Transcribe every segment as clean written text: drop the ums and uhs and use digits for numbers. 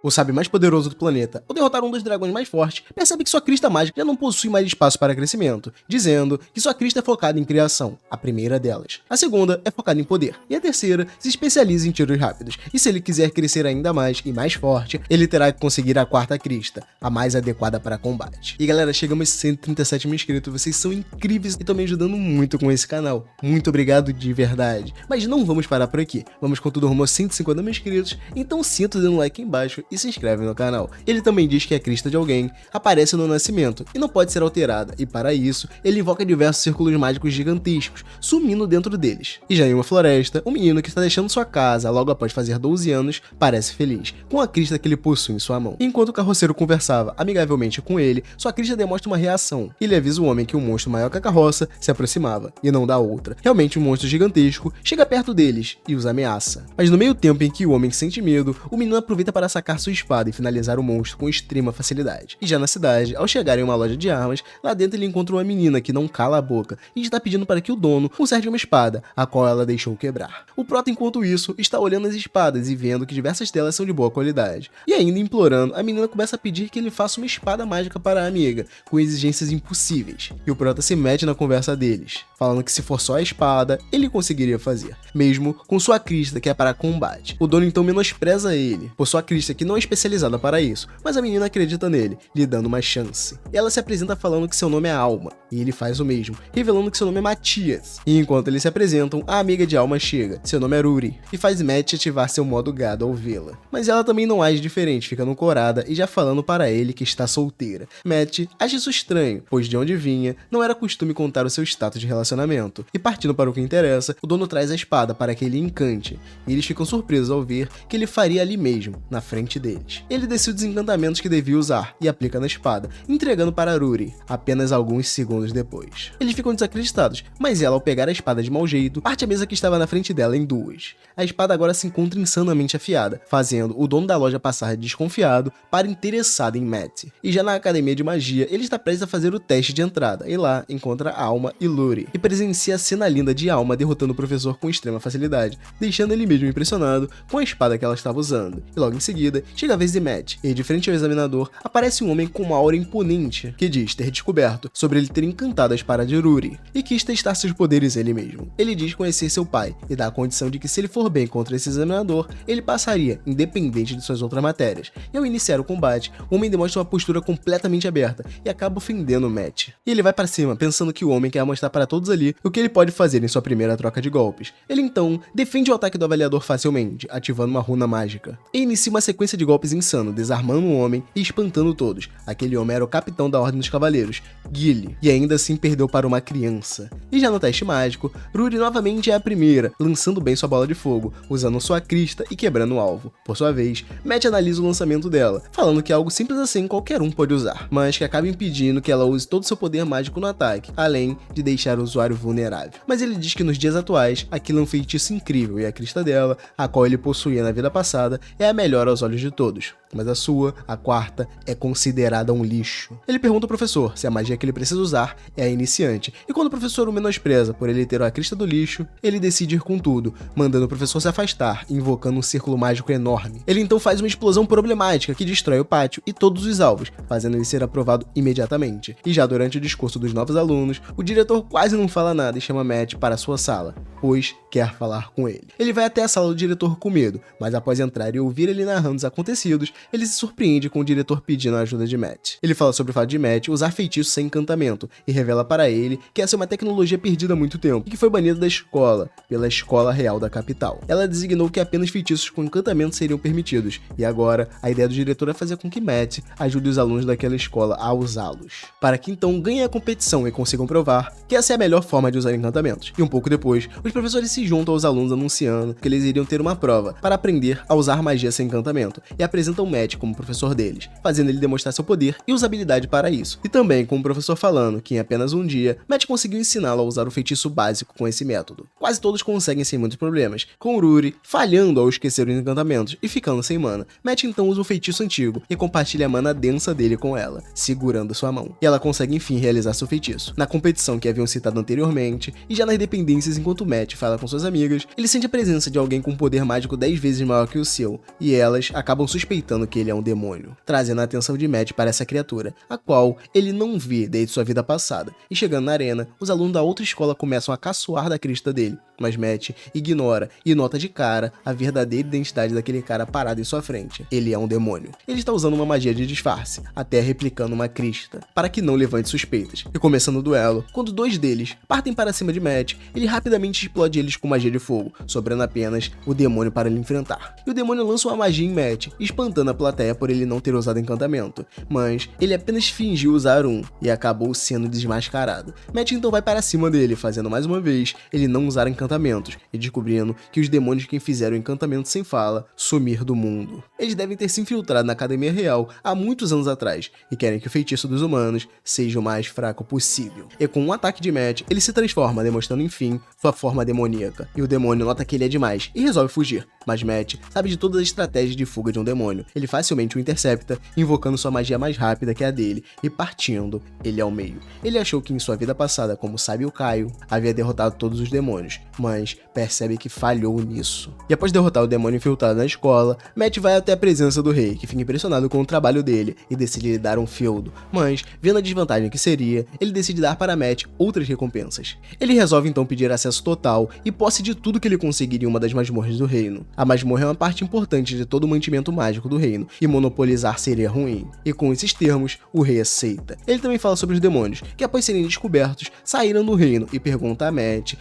O sábio mais poderoso do planeta, ao derrotar um dos dragões mais fortes, percebe que sua crista mágica já não possui mais espaço para crescimento, dizendo que sua crista é focada em criação, a primeira delas. A segunda é focada em poder, e a terceira se especializa em tiros rápidos. E se ele quiser crescer ainda mais e mais forte, ele terá que conseguir a quarta crista, a mais adequada para combate. E galera, chegamos a 137 mil inscritos, vocês são incríveis e estão me ajudando muito com esse canal. Muito obrigado de verdade. Mas não vamos parar por aqui, vamos com tudo rumo a 150 mil inscritos, então sinta dando um like aí embaixo e se inscreve no canal. Ele também diz que a crista de alguém aparece no nascimento e não pode ser alterada, e para isso, ele invoca diversos círculos mágicos gigantescos, sumindo dentro deles. E já em uma floresta, um menino que está deixando sua casa logo após fazer 12 anos, parece feliz, com a crista que ele possui em sua mão. Enquanto o carroceiro conversava amigavelmente com ele, sua crista demonstra uma reação. Ele avisa o homem que um monstro maior que a carroça se aproximava, e não dá outra. Realmente um monstro gigantesco chega perto deles e os ameaça. Mas no meio tempo em que o homem sente medo, o menino aproveita para sacar sua espada e finalizar o monstro com extrema facilidade. E já na cidade, ao chegar em uma loja de armas, lá dentro ele encontra uma menina que não cala a boca e está pedindo para que o dono conserte uma espada, a qual ela deixou quebrar. O prota, enquanto isso, está olhando as espadas e vendo que diversas delas são de boa qualidade. E ainda implorando, a menina começa a pedir que ele faça uma espada mágica para a amiga, com exigências impossíveis. E o prota se mete na conversa deles, falando que se for só a espada, ele conseguiria fazer, mesmo com sua crista que é para combate. O dono então menospreza ele, por sua crista que não é especializada para isso, mas a menina acredita nele, lhe dando uma chance. E ela se apresenta falando que seu nome é Alma, e ele faz o mesmo, revelando que seu nome é Matias. E enquanto eles se apresentam, a amiga de Alma chega, seu nome é Ruri, e faz Matt ativar seu modo gado ao vê-la. Mas ela também não age diferente, ficando corada e já falando para ele que está solteira. Matt acha isso estranho, pois de onde vinha, não era costume contar o seu status de relacionamento. E partindo para o que interessa, o dono traz a espada para que ele encante, e eles ficam surpresos ao ver que ele faria ali mesmo, na frente deles. Ele decide os encantamentos que devia usar e aplica na espada, entregando para Ruri, apenas alguns segundos depois. Eles ficam desacreditados, mas ela, ao pegar a espada de mau jeito, parte a mesa que estava na frente dela em duas. A espada agora se encontra insanamente afiada, fazendo o dono da loja passar de desconfiado para interessado em Matt. E já na academia de magia, ele está prestes a fazer o teste de entrada, e lá encontra Alma e Ruri, e presencia a cena linda de Alma derrotando o professor com extrema facilidade, deixando ele mesmo impressionado com a espada que ela estava usando. E logo em seguida, chega a vez de Matt, e de frente ao examinador, aparece um homem com uma aura imponente, que diz ter descoberto sobre ele ter encantado a espada de Ruri, e quis testar seus poderes ele mesmo. Ele diz conhecer seu pai, e dá a condição de que se ele for bem contra esse examinador, ele passaria, independente de suas outras matérias. E ao iniciar o combate, o homem demonstra uma postura completamente aberta, e acaba ofendendo Matt. E ele vai para cima, pensando que o homem quer mostrar para todos ali o que ele pode fazer em sua primeira troca de golpes. Ele então defende o ataque do avaliador facilmente, ativando uma runa mágica, e inicia uma sequência de golpes insano, desarmando o homem e espantando todos. Aquele homem era o capitão da Ordem dos Cavaleiros, Gilly, e ainda assim perdeu para uma criança. E já no teste mágico, Ruri novamente é a primeira, lançando bem sua bola de fogo, usando sua crista e quebrando o alvo. Por sua vez, Matt analisa o lançamento dela, falando que é algo simples assim qualquer um pode usar, mas que acaba impedindo que ela use todo o seu poder mágico no ataque, além de deixar o usuário vulnerável. Mas ele diz que nos dias atuais, aquilo é um feitiço incrível e a crista dela, a qual ele possuía na vida passada, é a melhor aos olhos de todos. Mas a sua, a quarta, é considerada um lixo. Ele pergunta ao professor se a magia que ele precisa usar é a iniciante, e quando o professor o menospreza por ele ter a crista do lixo, ele decide ir com tudo, mandando o professor se afastar, invocando um círculo mágico enorme. Ele então faz uma explosão problemática que destrói o pátio e todos os alvos, fazendo ele ser aprovado imediatamente. E já durante o discurso dos novos alunos, o diretor quase não fala nada e chama Matt para sua sala, pois quer falar com ele. Ele vai até a sala do diretor com medo, mas após entrar e ouvir ele narrando os acontecidos, ele se surpreende com o diretor pedindo a ajuda de Matt. Ele fala sobre o fato de Matt usar feitiços sem encantamento e revela para ele que essa é uma tecnologia perdida há muito tempo e que foi banida da escola, pela Escola Real da capital. Ela designou que apenas feitiços com encantamento seriam permitidos, e agora a ideia do diretor é fazer com que Matt ajude os alunos daquela escola a usá-los, para que então ganhem a competição e consigam provar que essa é a melhor forma de usar encantamentos. E um pouco depois, os professores se juntam aos alunos anunciando que eles iriam ter uma prova para aprender a usar magia sem encantamento, e apresentam Matt como professor deles, fazendo ele demonstrar seu poder e usabilidade para isso. E também com o professor falando que em apenas um dia, Matt conseguiu ensiná-lo a usar o feitiço básico com esse método. Quase todos conseguem sem muitos problemas, com Ruri falhando ao esquecer os encantamentos e ficando sem mana. Matt então usa o feitiço antigo e compartilha a mana densa dele com ela, segurando sua mão. E ela consegue enfim realizar seu feitiço. Na competição que haviam citado anteriormente, e já nas dependências enquanto Matt fala com suas amigas, ele sente a presença de alguém com um poder mágico 10 vezes maior que o seu, e elas acabam acabam suspeitando que ele é um demônio, trazendo a atenção de Matt para essa criatura, a qual ele não vê desde sua vida passada. E chegando na arena, os alunos da outra escola começam a caçoar da crista dele, mas Matt ignora e nota de cara a verdadeira identidade daquele cara parado em sua frente. Ele é um demônio. Ele está usando uma magia de disfarce, até replicando uma crista, para que não levante suspeitas. E começando o duelo, quando dois deles partem para cima de Matt, ele rapidamente explode eles com magia de fogo, sobrando apenas o demônio para ele enfrentar. E o demônio lança uma magia em Matt, espantando a plateia por ele não ter usado encantamento, mas ele apenas fingiu usar um e acabou sendo desmascarado. Matt então vai para cima dele, fazendo mais uma vez ele não usar encantamentos e descobrindo que os demônios que fizeram o encantamento sem fala sumir do mundo. Eles devem ter se infiltrado na Academia Real há muitos anos atrás e querem que o feitiço dos humanos seja o mais fraco possível. E com um ataque de Matt, ele se transforma, demonstrando enfim sua forma demoníaca. E o demônio nota que ele é demais e resolve fugir. Mas Matt sabe de todas as estratégias de fuga de um demônio. Ele facilmente o intercepta, invocando sua magia mais rápida que a dele e partindo ele ao meio. Ele achou que em sua vida passada, como sábio Caio, havia derrotado todos os demônios, mas percebe que falhou nisso. E após derrotar o demônio infiltrado na escola, Matt vai até a presença do rei, que fica impressionado com o trabalho dele e decide lhe dar um feudo. Mas, vendo a desvantagem que seria, ele decide dar para Matt outras recompensas. Ele resolve então pedir acesso total e posse de tudo que ele conseguir em uma das masmorras do reino. A masmorra é uma parte importante de todo o mantimento mágico do reino, e monopolizar seria ruim. E com esses termos, o rei aceita. Ele também fala sobre os demônios, que após serem descobertos, saíram do reino e pergunta a Matt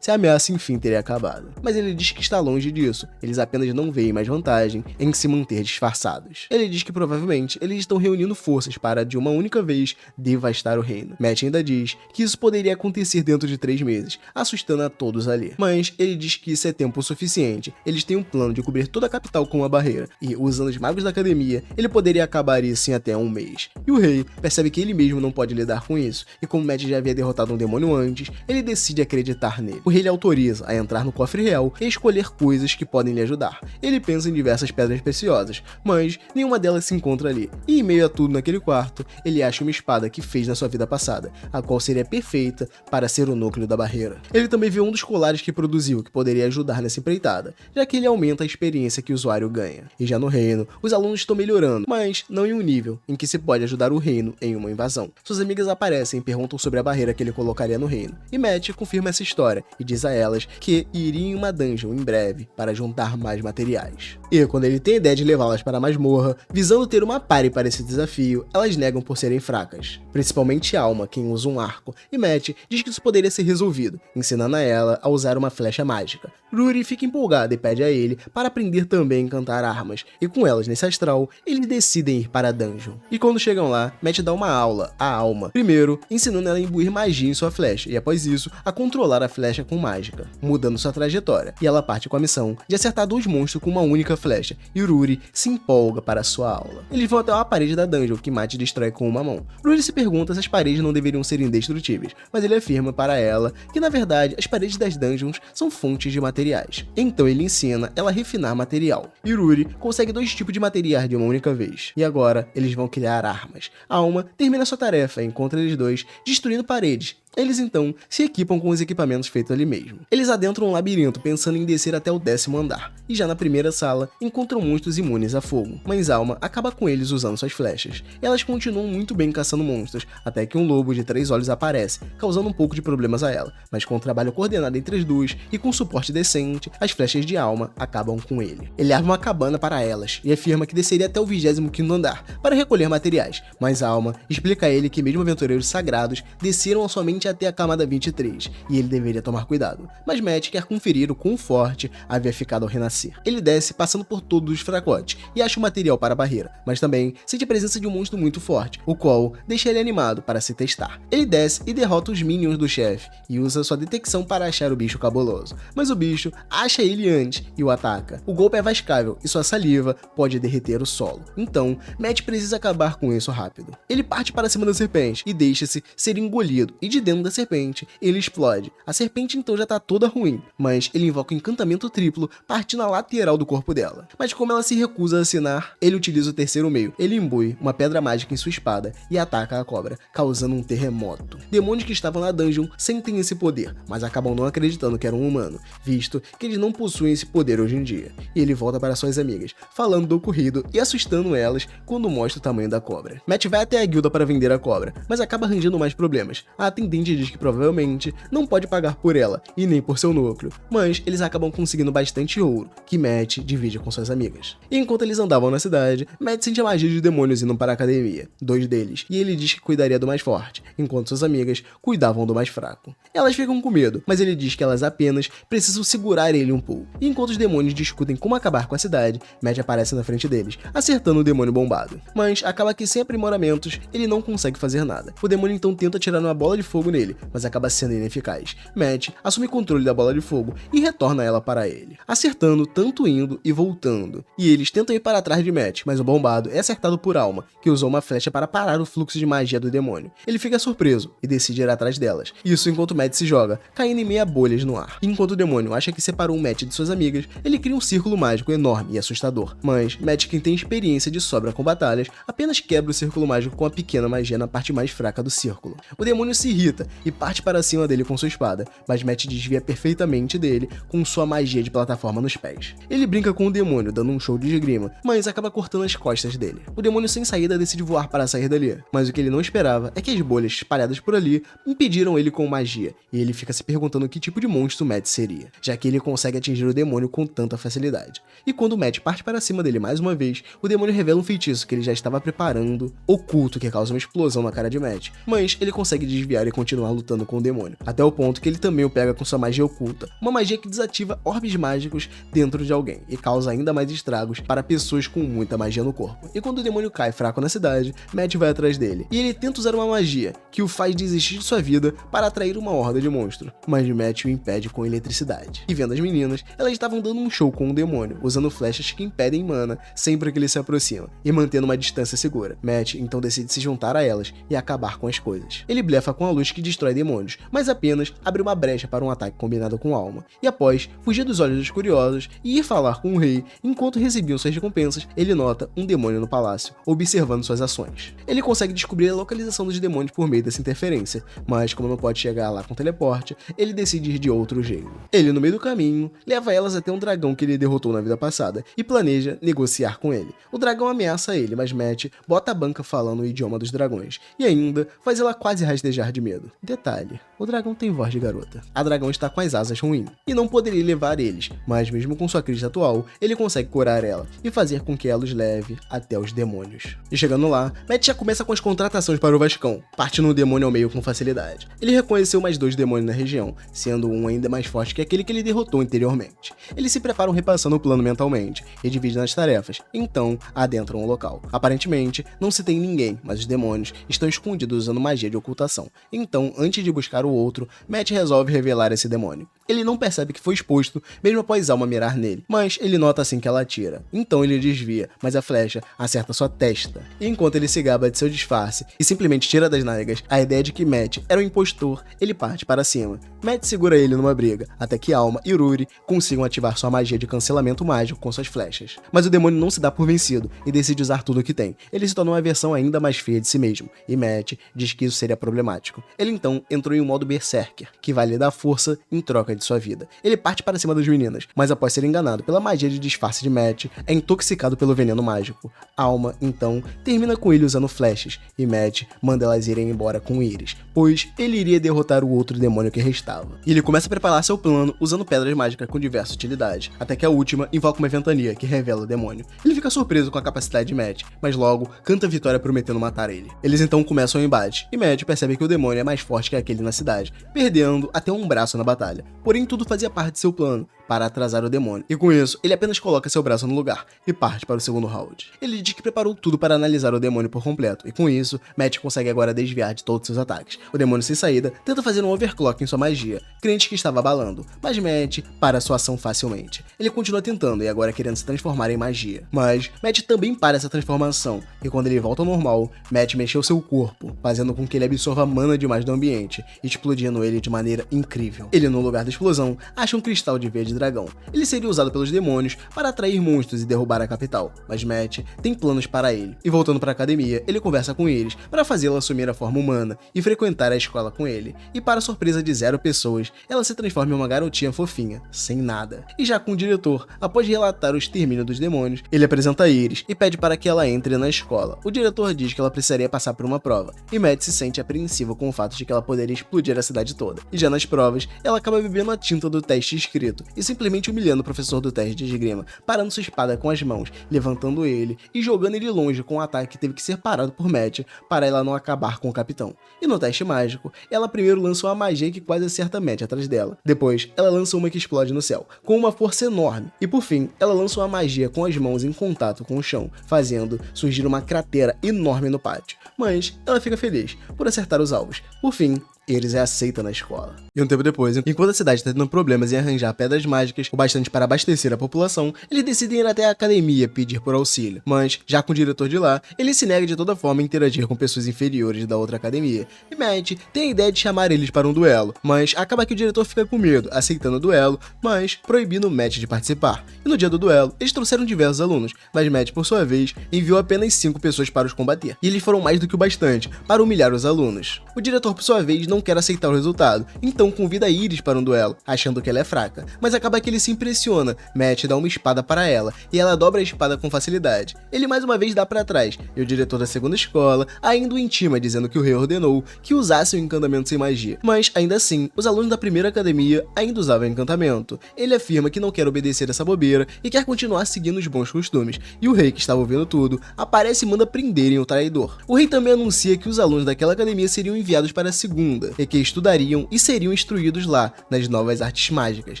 se a ameaça enfim teria acabado. Mas ele diz que está longe disso, eles apenas não veem mais vantagem em se manter disfarçados. Ele diz que provavelmente eles estão reunindo forças para, de uma única vez, devastar o reino. Matt ainda diz que isso poderia acontecer dentro de 3 meses, assustando a todos ali. Mas ele diz que isso é tempo suficiente. Eles têm um plano de cobrir toda a capital com uma barreira, e usando os magos da academia, ele poderia acabar isso em até 1 mês. E o rei percebe que ele mesmo não pode lidar com isso, e como Matt já havia derrotado um demônio antes, ele decide acreditar nele. O rei lhe autoriza a entrar no cofre real e escolher coisas que podem lhe ajudar. Ele pensa em diversas pedras preciosas, mas nenhuma delas se encontra ali. E em meio a tudo naquele quarto, ele acha uma espada que fez na sua vida passada, a qual seria perfeita para ser o núcleo da barreira. Ele também vê um dos colares que produziu, que poderia ajudar nessa empreitada, já que ele aumenta a experiência que o usuário ganha. E já no reino, os alunos estão melhorando, mas não em um nível em que se pode ajudar o reino em uma invasão. Suas amigas aparecem e perguntam sobre a barreira que ele colocaria no reino, e Matt confirma essa história e diz a elas que iria em uma dungeon em breve para juntar mais materiais. E quando ele tem a ideia de levá-las para a masmorra, visando ter uma party para esse desafio, elas negam por serem fracas, principalmente Alma, quem usa um arco, e Matt diz que isso poderia ser resolvido, ensinando a ela a usar uma flecha mágica. Rory fica empolgada e pede a ele para aprender também a encantar armas, e com elas nesse astral, eles decidem ir para a dungeon. E quando chegam lá, Matt dá uma aula a Alma, primeiro ensinando ela a imbuir magia em sua flecha, e após isso, a controlar a flecha com mágica, mudando sua trajetória, e ela parte com a missão de acertar 2 monstros com uma única flecha, e Rory se empolga para sua aula. Eles vão até uma parede da dungeon, que Matt destrói com uma mão. Rory se pergunta se as paredes não deveriam ser indestrutíveis, mas ele afirma para ela que na verdade as paredes das dungeons são fontes de materiais. Então ele ensina ela a refinar material, e Rory consegue 2 tipos de materiais de uma única vez, e agora eles vão criar armas. Alma termina sua tarefa e encontra eles dois destruindo paredes. Eles então se equipam com os equipamentos feitos ali mesmo. Eles adentram um labirinto pensando em descer até o 10º andar, e já na primeira sala encontram monstros imunes a fogo, mas Alma acaba com eles usando suas flechas. Elas continuam muito bem caçando monstros, até que um lobo de 3 olhos aparece, causando um pouco de problemas a ela, mas com o trabalho coordenado entre as duas e com suporte decente, as flechas de Alma acabam com ele. Ele abre uma cabana para elas e afirma que desceria até o 25º andar para recolher materiais, mas Alma explica a ele que mesmo aventureiros sagrados desceram somente até a camada 23, e ele deveria tomar cuidado. Mas Matt quer conferir o quão forte havia ficado ao renascer. Ele desce passando por todos os fracotes e acha o material para a barreira, mas também sente a presença de um monstro muito forte, o qual deixa ele animado para se testar. Ele desce e derrota os minions do chefe e usa sua detecção para achar o bicho cabuloso, mas o bicho acha ele antes e o ataca. O golpe é vascável e sua saliva pode derreter o solo, então Matt precisa acabar com isso rápido. Ele parte para cima da serpente e deixa-se ser engolido, e de dentro veneno da serpente, ele explode. A serpente então já tá toda ruim, mas ele invoca um encantamento triplo, partindo na lateral do corpo dela. Mas como ela se recusa a assinar, ele utiliza o terceiro meio. Ele imbui uma pedra mágica em sua espada e ataca a cobra, causando um terremoto. Demônios que estavam na dungeon sentem esse poder, mas acabam não acreditando que era um humano, visto que eles não possuem esse poder hoje em dia. E ele volta para suas amigas, falando do ocorrido e assustando elas quando mostra o tamanho da cobra. Matt vai até a guilda para vender a cobra, mas acaba arranjando mais problemas. A atendente diz que provavelmente não pode pagar por ela e nem por seu núcleo, mas eles acabam conseguindo bastante ouro, que Matt divide com suas amigas. E enquanto eles andavam na cidade, Matt sente a magia de demônios indo para a academia, 2 deles, e ele diz que cuidaria do mais forte, enquanto suas amigas cuidavam do mais fraco. Elas ficam com medo, mas ele diz que elas apenas precisam segurar ele um pouco. E enquanto os demônios discutem como acabar com a cidade, Matt aparece na frente deles, acertando o demônio bombado. Mas acaba que sem aprimoramentos, ele não consegue fazer nada. O demônio então tenta atirar uma bola de fogo nele, mas acaba sendo ineficaz. Matt assume controle da bola de fogo e retorna ela para ele, acertando tanto indo e voltando. E eles tentam ir para trás de Matt, mas o bombado é acertado por Alma, que usou uma flecha para parar o fluxo de magia do demônio. Ele fica surpreso e decide ir atrás delas. Isso enquanto Matt se joga, caindo em meia bolhas no ar. E enquanto o demônio acha que separou Matt de suas amigas, ele cria um círculo mágico enorme e assustador. Mas Matt, quem tem experiência de sobra com batalhas, apenas quebra o círculo mágico com a pequena magia na parte mais fraca do círculo. O demônio se irrita e parte para cima dele com sua espada, mas Matt desvia perfeitamente dele com sua magia de plataforma nos pés. Ele brinca com o demônio, dando um show de esgrima, mas acaba cortando as costas dele. O demônio sem saída decide voar para sair dali, mas o que ele não esperava é que as bolhas espalhadas por ali impediram ele com magia, e ele fica se perguntando que tipo de monstro Matt seria, já que ele consegue atingir o demônio com tanta facilidade. E quando Matt parte para cima dele mais uma vez, o demônio revela um feitiço que ele já estava preparando, oculto, que causa uma explosão na cara de Matt, mas ele consegue desviar e continuar lutando com o demônio, até o ponto que ele também o pega com sua magia oculta, uma magia que desativa orbes mágicos dentro de alguém e causa ainda mais estragos para pessoas com muita magia no corpo. E quando o demônio cai fraco na cidade, Matt vai atrás dele, e ele tenta usar uma magia que o faz desistir de sua vida para atrair uma horda de monstros, mas Matt o impede com eletricidade. E vendo as meninas, elas estavam dando um show com o demônio, usando flechas que impedem mana sempre que ele se aproxima, e mantendo uma distância segura. Matt então decide se juntar a elas e acabar com as coisas. Ele blefa com a luz que destrói demônios, mas apenas abre uma brecha para um ataque combinado com Alma. E após fugir dos olhos dos curiosos e ir falar com o rei, enquanto recebiam suas recompensas, ele nota um demônio no palácio, observando suas ações. Ele consegue descobrir a localização dos demônios por meio dessa interferência, mas como não pode chegar lá com teleporte, ele decide ir de outro jeito. Ele, no meio do caminho, leva elas até um dragão que ele derrotou na vida passada e planeja negociar com ele. O dragão ameaça ele, mas Matt bota a banca falando o idioma dos dragões e ainda faz ela quase rastejar de medo. Detalhe, o dragão tem voz de garota. A dragão está com as asas ruins e não poderia levar eles, mas mesmo com sua crista atual, ele consegue curar ela e fazer com que ela os leve até os demônios. E chegando lá, Matt já começa com as contratações para o Vascão, partindo o demônio ao meio com facilidade. Ele reconheceu mais 2 demônios na região, sendo um ainda mais forte que aquele que ele derrotou anteriormente. Eles se preparam repassando o plano mentalmente e dividem as tarefas, então adentram o local. Aparentemente, não se tem ninguém, mas os demônios estão escondidos usando magia de ocultação. Então, antes de buscar o outro, Matt resolve revelar esse demônio. Ele não percebe que foi exposto, mesmo após Alma mirar nele, mas ele nota assim que ela atira. Então ele desvia, mas a flecha acerta sua testa. E enquanto ele se gaba de seu disfarce e simplesmente tira das nádegas a ideia de que Matt era um impostor, ele parte para cima. Matt segura ele numa briga, até que Alma e Ruri consigam ativar sua magia de cancelamento mágico com suas flechas. Mas o demônio não se dá por vencido e decide usar tudo o que tem. Ele se torna uma versão ainda mais feia de si mesmo, e Matt diz que isso seria problemático. Ele então entrou em um modo Berserker, que vai lhe dar força em troca de sua vida. Ele parte para cima das meninas, mas após ser enganado pela magia de disfarce de Matt, é intoxicado pelo veneno mágico. Alma, então, termina com ele usando flechas, e Matt manda elas irem embora com Iris, pois ele iria derrotar o outro demônio que restava. E ele começa a preparar seu plano usando pedras mágicas com diversas utilidades, até que a última invoca uma ventania que revela o demônio. Ele fica surpreso com a capacidade de Matt, mas logo canta vitória prometendo matar ele. Eles então começam o embate, e Matt percebe que o demônio é mais forte que aquele na cidade, perdendo até um braço na batalha. Porém, tudo fazia parte de seu plano, para atrasar o demônio, e com isso, ele apenas coloca seu braço no lugar e parte para o segundo round. Ele diz que preparou tudo para analisar o demônio por completo, e com isso, Matt consegue agora desviar de todos seus ataques. O demônio sem saída tenta fazer um overclock em sua magia, crente que estava abalando, mas Matt para sua ação facilmente. Ele continua tentando e agora querendo se transformar em magia. Mas Matt também para essa transformação, e quando ele volta ao normal, Matt mexeu seu corpo, fazendo com que ele absorva mana demais do ambiente, explodindo ele de maneira incrível. Ele, no lugar da explosão, acha um cristal de veia de dragão. Ele seria usado pelos demônios para atrair monstros e derrubar a capital, mas Matt tem planos para ele. E voltando para a academia, ele conversa com eles para fazê-la assumir a forma humana e frequentar a escola com ele. E para surpresa de 0 pessoas, ela se transforma em uma garotinha fofinha, sem nada. E já com o diretor, após relatar o extermínio dos demônios, ele apresenta Iris e pede para que ela entre na escola. O diretor diz que ela precisaria passar por uma prova, e Matt se sente apreensivo com o fato de que ela poderia explodir a cidade toda. E já nas provas, ela acaba bebendo a tinta do teste escrito e simplesmente humilhando o professor do teste de esgrima, parando sua espada com as mãos, levantando ele e jogando ele longe com um ataque que teve que ser parado por Matt para ela não acabar com o capitão. E no teste mágico, ela primeiro lança uma magia que quase acerta Matt atrás dela. Depois, ela lança uma que explode no céu, com uma força enorme. E por fim, ela lança uma magia com as mãos em contato com o chão, fazendo surgir uma cratera enorme no pátio. Mas ela fica feliz por acertar os alvos. Por fim, Iris é aceita na escola. E um tempo depois, enquanto a cidade está tendo problemas em arranjar pedras mágicas o bastante para abastecer a população, eles decidem ir até a academia pedir por auxílio. Mas, já com o diretor de lá, ele se nega de toda forma a interagir com pessoas inferiores da outra academia. E Matt tem a ideia de chamar eles para um duelo, mas acaba que o diretor fica com medo, aceitando o duelo, mas proibindo Matt de participar. E no dia do duelo, eles trouxeram diversos alunos, mas Matt, por sua vez, enviou apenas 5 pessoas para os combater. E eles foram mais do que o bastante para humilhar os alunos. O diretor, por sua vez, não quer aceitar o resultado, então convida Iris para um duelo, achando que ela é fraca, mas acaba que ele se impressiona. Matt dá uma espada para ela, e ela dobra a espada com facilidade. Ele mais uma vez dá para trás, e o diretor da segunda escola ainda o intima, dizendo que o rei ordenou que usasse o encantamento sem magia. Mas, ainda assim, os alunos da primeira academia ainda usavam encantamento. Ele afirma que não quer obedecer essa bobeira e quer continuar seguindo os bons costumes, e o rei, que estava ouvindo tudo, aparece e manda prenderem o traidor. O rei também anuncia que os alunos daquela academia seriam enviados para a segunda, e que estudariam e seriam instruídos lá nas novas artes mágicas.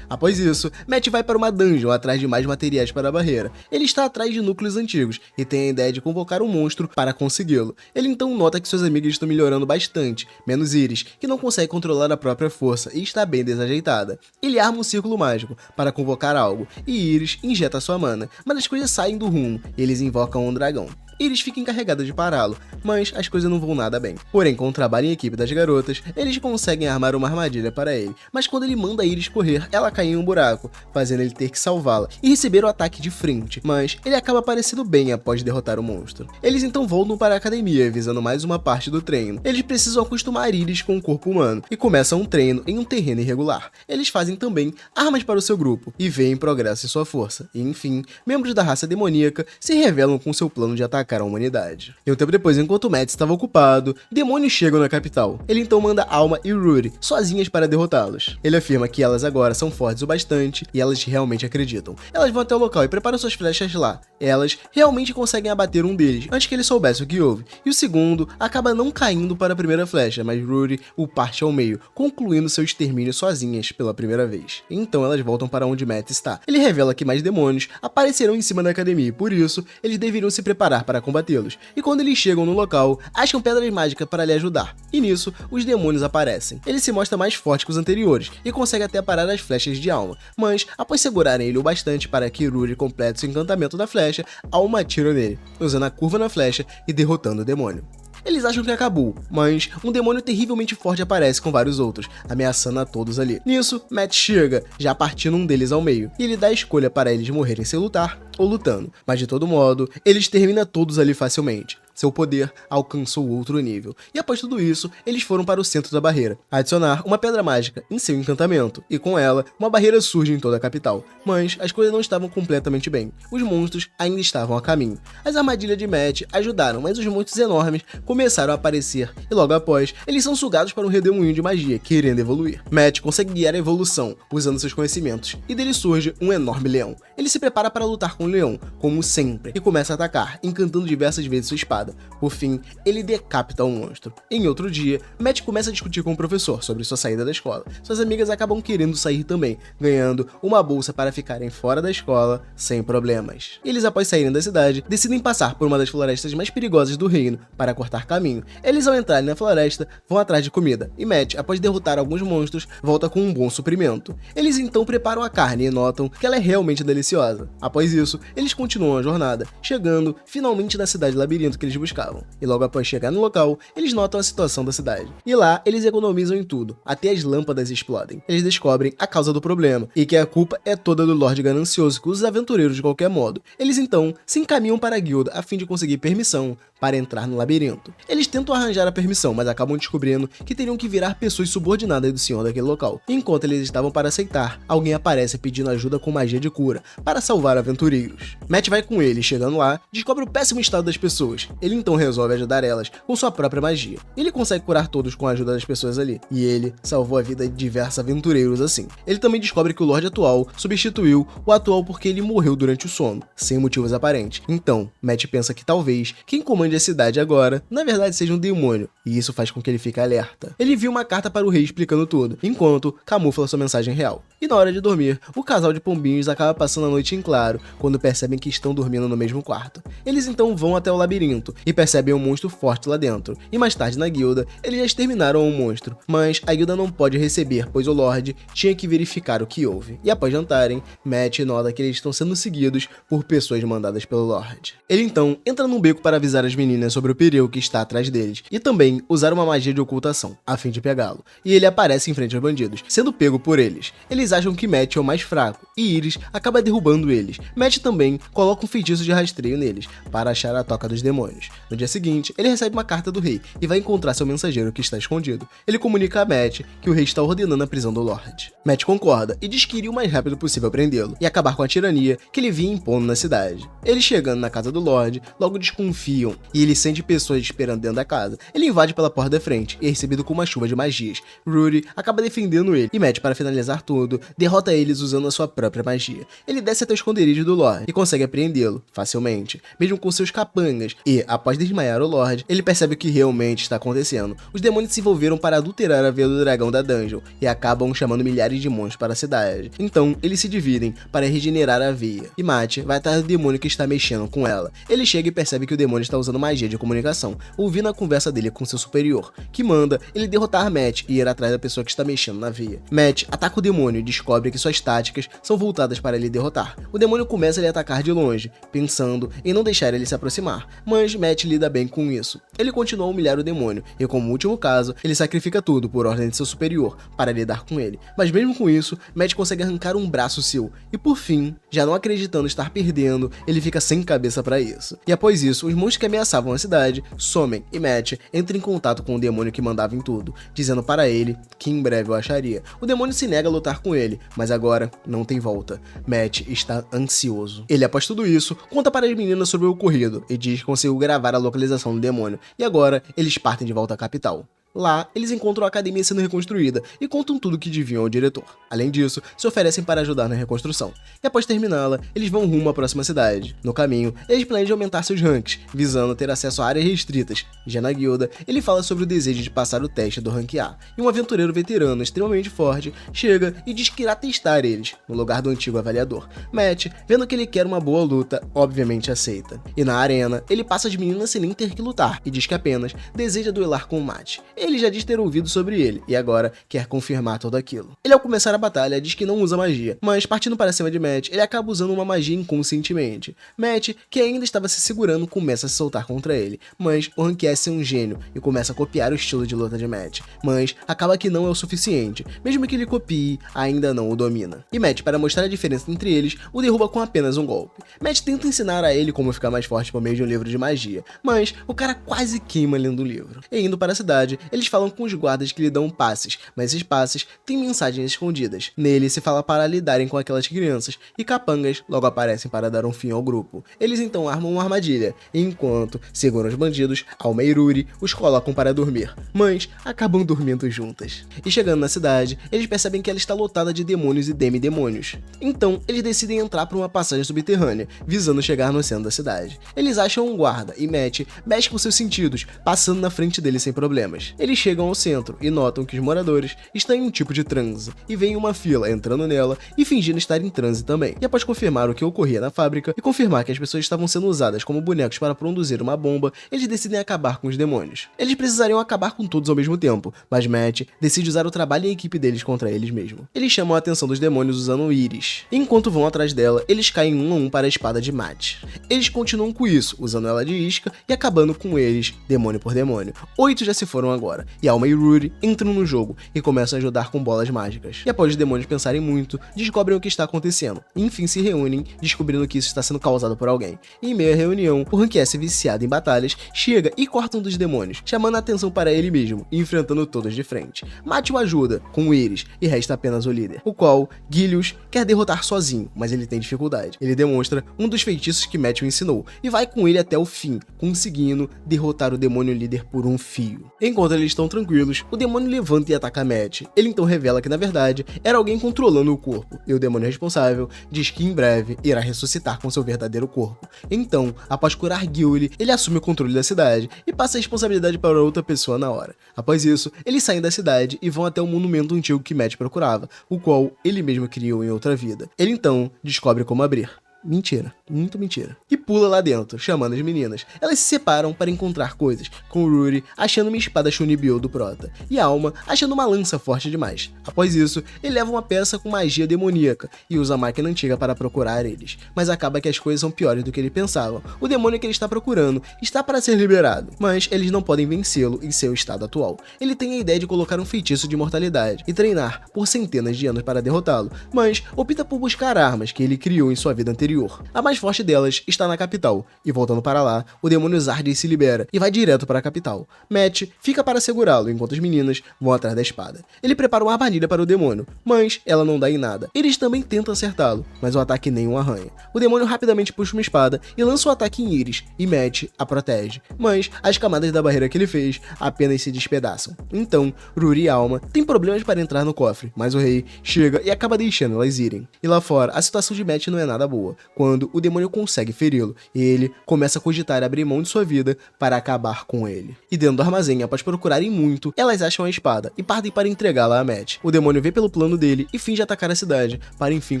Após isso, Matt vai para uma dungeon atrás de mais materiais para a barreira. Ele está atrás de núcleos antigos e tem a ideia de convocar um monstro para consegui-lo. Ele então nota que suas amigas estão melhorando bastante, menos Iris, que não consegue controlar a própria força e está bem desajeitada. Ele arma um círculo mágico para convocar algo e Iris injeta sua mana, mas as coisas saem do rumo e eles invocam um dragão. Iris fica encarregada de pará-lo, mas as coisas não vão nada bem. Porém, com o trabalho em equipe das garotas, eles conseguem armar uma armadilha para ele, mas quando ele manda Iris correr, ela cai em um buraco, fazendo ele ter que salvá-la e receber o ataque de frente, mas ele acaba parecendo bem após derrotar o monstro. Eles então voltam para a academia, visando mais uma parte do treino. Eles precisam acostumar Iris com o corpo humano, e começam um treino em um terreno irregular. Eles fazem também armas para o seu grupo, e veem progresso em sua força, e enfim, membros da raça demoníaca se revelam com seu plano de atacar a humanidade. E um tempo depois, enquanto Matt estava ocupado, demônios chegam na capital. Ele então manda Alma e Rudy sozinhas para derrotá-los. Ele afirma que elas agora são fortes o bastante e elas realmente acreditam. Elas vão até o local e preparam suas flechas lá. Elas realmente conseguem abater um deles antes que ele soubesse o que houve, e o segundo acaba não caindo para a primeira flecha, mas Rudy o parte ao meio, concluindo seu extermínio sozinhas pela primeira vez. Então elas voltam para onde Matt está. Ele revela que mais demônios aparecerão em cima da academia e por isso eles deveriam se preparar para combatê-los. E quando eles chegam no local, acham pedras mágicas para lhe ajudar. E nisso, os demônios aparecem. Ele se mostra mais forte que os anteriores e consegue até parar as flechas de Alma, mas após segurarem ele o bastante para que Rudy complete seu encantamento da flecha, Alma atira nele, usando a curva na flecha e derrotando o demônio. Eles acham que acabou, mas um demônio terrivelmente forte aparece com vários outros, ameaçando a todos ali. Nisso, Matt chega, já partindo um deles ao meio, e ele dá a escolha para eles morrerem sem lutar ou lutando, mas de todo modo, eles terminam todos ali facilmente. Seu poder alcançou outro nível, e após tudo isso, eles foram para o centro da barreira, adicionar uma pedra mágica em seu encantamento, e com ela, uma barreira surge em toda a capital. Mas as coisas não estavam completamente bem, os monstros ainda estavam a caminho. As armadilhas de Matt ajudaram, mas os monstros enormes começaram a aparecer, e logo após, eles são sugados para um redemoinho de magia, querendo evoluir. Matt consegue guiar a evolução, usando seus conhecimentos, e dele surge um enorme leão. Ele se prepara para lutar com o leão, como sempre, e começa a atacar, encantando diversas vezes sua espada. espada. Por fim, ele decapita o monstro. Em outro dia, Matt começa a discutir com o professor sobre sua saída da escola. Suas amigas acabam querendo sair também, ganhando uma bolsa para ficarem fora da escola sem problemas. Eles, após saírem da cidade, decidem passar por uma das florestas mais perigosas do reino para cortar caminho. Eles, ao entrarem na floresta, vão atrás de comida, e Matt, após derrotar alguns monstros, volta com um bom suprimento. Eles então preparam a carne e notam que ela é realmente deliciosa. Após isso, eles continuam a jornada, chegando finalmente na cidade labirinto que eles buscavam. E logo após chegar no local, eles notam a situação da cidade. E lá, eles economizam em tudo, até as lâmpadas explodem. Eles descobrem a causa do problema, e que a culpa é toda do Lorde Ganancioso que usa os aventureiros de qualquer modo. Eles então se encaminham para a guilda a fim de conseguir permissão para entrar no labirinto. Eles tentam arranjar a permissão, mas acabam descobrindo que teriam que virar pessoas subordinadas do senhor daquele local. Enquanto eles estavam para aceitar, alguém aparece pedindo ajuda com magia de cura para salvar aventureiros. Matt vai com ele, chegando lá, descobre o péssimo estado das pessoas. Ele então resolve ajudar elas com sua própria magia. Ele consegue curar todos com a ajuda das pessoas ali, e ele salvou a vida de diversos aventureiros assim. Ele também descobre que o Lorde atual substituiu o atual porque ele morreu durante o sono, sem motivos aparentes. Então, Matt pensa que talvez quem comande a cidade agora, na verdade seja um demônio, e isso faz com que ele fique alerta. Ele viu uma carta para o rei explicando tudo, enquanto camufla sua mensagem real. E na hora de dormir, o casal de pombinhos acaba passando a noite em claro, quando percebem que estão dormindo no mesmo quarto. Eles então vão até o labirinto, e percebem um monstro forte lá dentro, e mais tarde na guilda, eles já exterminaram o monstro, mas a guilda não pode receber, pois o Lorde tinha que verificar o que houve. E após jantarem, Matt nota que eles estão sendo seguidos por pessoas mandadas pelo Lorde. Ele então entra num beco para avisar as meninas sobre o perigo que está atrás deles, e também usar uma magia de ocultação, a fim de pegá-lo. E ele aparece em frente aos bandidos, sendo pego por eles. Eles acham que Matt é o mais fraco, e Iris acaba derrubando eles. Matt também coloca um feitiço de rastreio neles, para achar a toca dos demônios. No dia seguinte, ele recebe uma carta do rei, e vai encontrar seu mensageiro que está escondido. Ele comunica a Matt que o rei está ordenando a prisão do Lorde. Matt concorda, e diz que iria o mais rápido possível prendê-lo, e acabar com a tirania que ele vinha impondo na cidade. Eles chegando na casa do Lorde, logo desconfiam, e ele sente pessoas esperando dentro da casa. Ele invade pela porta da frente, e é recebido com uma chuva de magias. Rudy acaba defendendo ele, e Matt, para finalizar tudo, derrota eles usando a sua própria magia. Ele desce até o esconderijo do Lorde, e consegue apreendê-lo, facilmente, mesmo com seus capangas, e, após desmaiar o Lorde, ele percebe o que realmente está acontecendo. Os demônios se envolveram para adulterar a veia do dragão da dungeon, e acabam chamando milhares de monstros para a cidade. Então, eles se dividem para regenerar a veia, e Matt vai atrás do demônio que está mexendo com ela. Ele chega e percebe que o demônio está usando magia de comunicação, ouvindo a conversa dele com seu superior, que manda ele derrotar Matt e ir atrás da pessoa que está mexendo na veia. Matt ataca o demônio e descobre que suas táticas são voltadas para ele derrotar. O demônio começa a lhe atacar de longe, pensando em não deixar ele se aproximar, mas Matt lida bem com isso. Ele continua a humilhar o demônio, e como último caso, ele sacrifica tudo por ordem de seu superior para lidar com ele. Mas mesmo com isso, Matt consegue arrancar um braço seu, e por fim, já não acreditando estar perdendo, ele fica sem cabeça para isso. E após isso, os monstros que ameaçavam a cidade somem, e Matt entra em contato com o demônio que mandava em tudo, dizendo para ele que em breve o acharia. O demônio se nega a lutar com ele, mas agora não tem volta. Matt está ansioso. Ele, após tudo isso, conta para as meninas sobre o ocorrido e diz que conseguiu gravar a localização do demônio, e agora eles partem de volta à capital. Lá, eles encontram a academia sendo reconstruída e contam tudo o que deviam ao diretor. Além disso, se oferecem para ajudar na reconstrução. E após terminá-la, eles vão rumo à próxima cidade. No caminho, eles planejam aumentar seus ranks, visando ter acesso a áreas restritas. Já na guilda, ele fala sobre o desejo de passar o teste do rank A. E um aventureiro veterano extremamente forte chega e diz que irá testar eles, no lugar do antigo avaliador. Matt, vendo que ele quer uma boa luta, obviamente aceita. E na arena, ele passa as meninas sem nem ter que lutar, e diz que apenas deseja duelar com o Matt. Ele já diz ter ouvido sobre ele, e agora quer confirmar tudo aquilo. Ele, ao começar a batalha, diz que não usa magia, mas partindo para cima de Matt, ele acaba usando uma magia inconscientemente. Matt, que ainda estava se segurando, começa a se soltar contra ele, mas o Rank S é um gênio e começa a copiar o estilo de luta de Matt, mas acaba que não é o suficiente, mesmo que ele copie, ainda não o domina. E Matt, para mostrar a diferença entre eles, o derruba com apenas um golpe. Matt tenta ensinar a ele como ficar mais forte por meio de um livro de magia, mas o cara quase queima lendo o livro. E indo para a cidade, eles falam com os guardas que lhe dão passes, mas esses passes têm mensagens escondidas. Nele se fala para lidarem com aquelas crianças, e capangas logo aparecem para dar um fim ao grupo. Eles então armam uma armadilha, e enquanto seguram os bandidos, Alma e Ruri os colocam para dormir, mas acabam dormindo juntas. E chegando na cidade, eles percebem que ela está lotada de demônios e demidemônios. Então, eles decidem entrar por uma passagem subterrânea, visando chegar no centro da cidade. Eles acham um guarda e Matt mexe com seus sentidos, passando na frente dele sem problemas. Eles chegam ao centro e notam que os moradores estão em um tipo de transe, e veem uma fila entrando nela e fingindo estar em transe também. E após confirmar o que ocorria na fábrica e confirmar que as pessoas estavam sendo usadas como bonecos para produzir uma bomba, eles decidem acabar com os demônios. Eles precisariam acabar com todos ao mesmo tempo, mas Matt decide usar o trabalho e a equipe deles contra eles mesmos. Eles chamam a atenção dos demônios usando o Iris. Enquanto vão atrás dela, eles caem um a um para a espada de Matt. Eles continuam com isso, usando ela de isca e acabando com eles, demônio por demônio. 8 já se foram agora, e Alma e Ruri entram no jogo e começam a ajudar com bolas mágicas. E após os demônios pensarem muito, descobrem o que está acontecendo, e enfim se reúnem, descobrindo que isso está sendo causado por alguém. E em meio à reunião, o Rank S, viciado em batalhas, chega e corta um dos demônios, chamando a atenção para ele mesmo e enfrentando todos de frente. Matt o ajuda, com o Iris, e resta apenas o líder, o qual Gilius quer derrotar sozinho, mas ele tem dificuldade. Ele demonstra um dos feitiços que Matt o ensinou, e vai com ele até o fim, conseguindo derrotar o demônio líder por um fio. Enquanto eles estão tranquilos, o demônio levanta e ataca Matt. Ele então revela que na verdade era alguém controlando o corpo, e o demônio responsável diz que em breve irá ressuscitar com seu verdadeiro corpo. Então, após curar Gilly, ele assume o controle da cidade e passa a responsabilidade para outra pessoa na hora. Após isso, eles saem da cidade e vão até o monumento antigo que Matt procurava, o qual ele mesmo criou em outra vida. Ele então descobre como abrir. Mentira, muito mentira. E pula lá dentro, chamando as meninas. Elas se separam para encontrar coisas, com o Ruri achando uma espada Shunibyo do Prota, e Alma achando uma lança forte demais. Após isso, ele leva uma peça com magia demoníaca e usa a máquina antiga para procurar eles. Mas acaba que as coisas são piores do que ele pensava. O demônio que ele está procurando está para ser liberado, mas eles não podem vencê-lo em seu estado atual. Ele tem a ideia de colocar um feitiço de imortalidade e treinar por centenas de anos para derrotá-lo, mas opta por buscar armas que ele criou em sua vida anterior. A mais forte delas está na capital, e voltando para lá, o demônio Zardi se libera e vai direto para a capital. Matt fica para segurá-lo enquanto as meninas vão atrás da espada. Ele prepara uma armadilha para o demônio, mas ela não dá em nada. Eles também tentam acertá-lo, mas o ataque nem o arranha. O demônio rapidamente puxa uma espada e lança o ataque em Iris, e Matt a protege, mas as camadas da barreira que ele fez apenas se despedaçam. Então, Ruri e Alma têm problemas para entrar no cofre, mas o rei chega e acaba deixando elas irem. E lá fora, a situação de Matt não é nada boa, quando o demônio consegue feri-lo, e ele começa a cogitar abrir mão de sua vida para acabar com ele. E dentro do armazém, após procurarem muito, elas acham a espada e partem para entregá-la a Matt. O demônio vê pelo plano dele e finge atacar a cidade, para enfim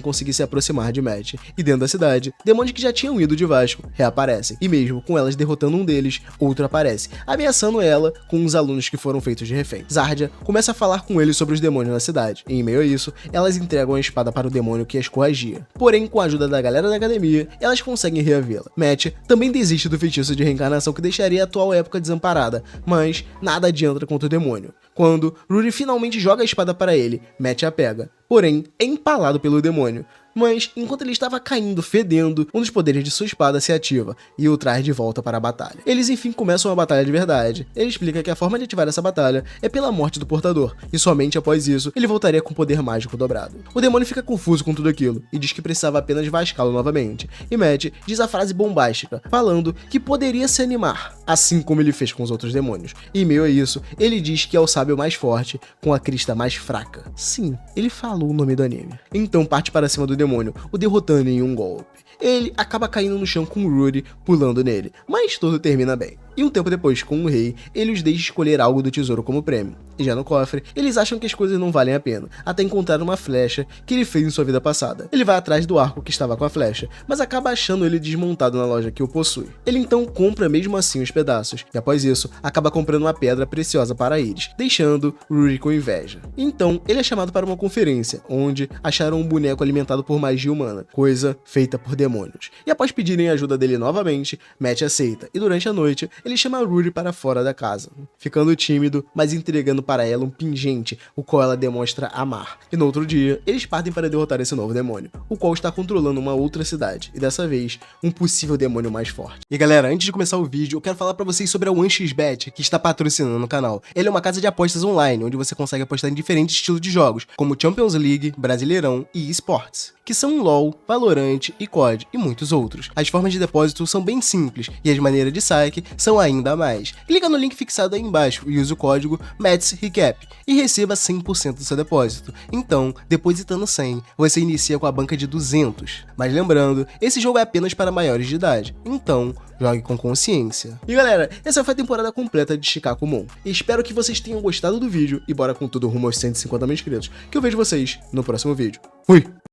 conseguir se aproximar de Matt. E dentro da cidade, demônios que já tinham ido de Vasco reaparecem, e mesmo com elas derrotando um deles, outro aparece, ameaçando ela com os alunos que foram feitos de refém. Zardia começa a falar com ele sobre os demônios na cidade, e em meio a isso, elas entregam a espada para o demônio que as corrigia. Porém, com a ajuda da galera da academia, elas conseguem reavê-la. Matt também desiste do feitiço de reencarnação que deixaria a atual época desamparada, mas nada adianta contra o demônio. Quando Ruri finalmente joga a espada para ele, Matt a pega, porém é empalado pelo demônio. Mas, enquanto ele estava caindo, fedendo, um dos poderes de sua espada se ativa e o traz de volta para a batalha. Eles enfim começam a batalha de verdade. Ele explica que a forma de ativar essa batalha é pela morte do portador, e somente após isso ele voltaria com poder mágico dobrado. O demônio fica confuso com tudo aquilo e diz que precisava apenas vascá-lo novamente. E Matt diz a frase bombástica, falando que poderia se animar, assim como ele fez com os outros demônios. E em meio a isso, ele diz que é o sábio mais forte, com a crista mais fraca. Sim, ele falou o nome do anime. Então parte para cima do demônio, o derrotando em um golpe. Ele acaba caindo no chão com o Ruri pulando nele, mas tudo termina bem. E um tempo depois, com o rei, ele os deixa escolher algo do tesouro como prêmio. E já no cofre, eles acham que as coisas não valem a pena, até encontrar uma flecha que ele fez em sua vida passada. Ele vai atrás do arco que estava com a flecha, mas acaba achando ele desmontado na loja que o possui. Ele então compra mesmo assim os pedaços, e após isso, acaba comprando uma pedra preciosa para Iris, deixando Ruri com inveja. Então, ele é chamado para uma conferência, onde acharam um boneco alimentado por magia humana, coisa feita por demônios. E após pedirem ajuda dele novamente, Matt aceita, e durante a noite, ele chama a Ruri para fora da casa, ficando tímido, mas entregando para ela um pingente, o qual ela demonstra amar. E no outro dia, eles partem para derrotar esse novo demônio, o qual está controlando uma outra cidade, e dessa vez, um possível demônio mais forte. E galera, antes de começar o vídeo, eu quero falar para vocês sobre a 1xBet, que está patrocinando o canal. Ele é uma casa de apostas online, onde você consegue apostar em diferentes estilos de jogos, como Champions League, Brasileirão e eSports, que são LoL, Valorant e COD e muitos outros. As formas de depósito são bem simples e as maneiras de saque são ainda mais. Clica no link fixado aí embaixo e use o código MATSRECAP e receba 100% do seu depósito. Então, depositando 100, você inicia com a banca de 200. Mas lembrando, esse jogo é apenas para maiores de idade, então jogue com consciência. E galera, essa foi a temporada completa de Chicago Mon. Espero que vocês tenham gostado do vídeo e bora com tudo rumo aos 150 mil inscritos, que eu vejo vocês no próximo vídeo. Fui!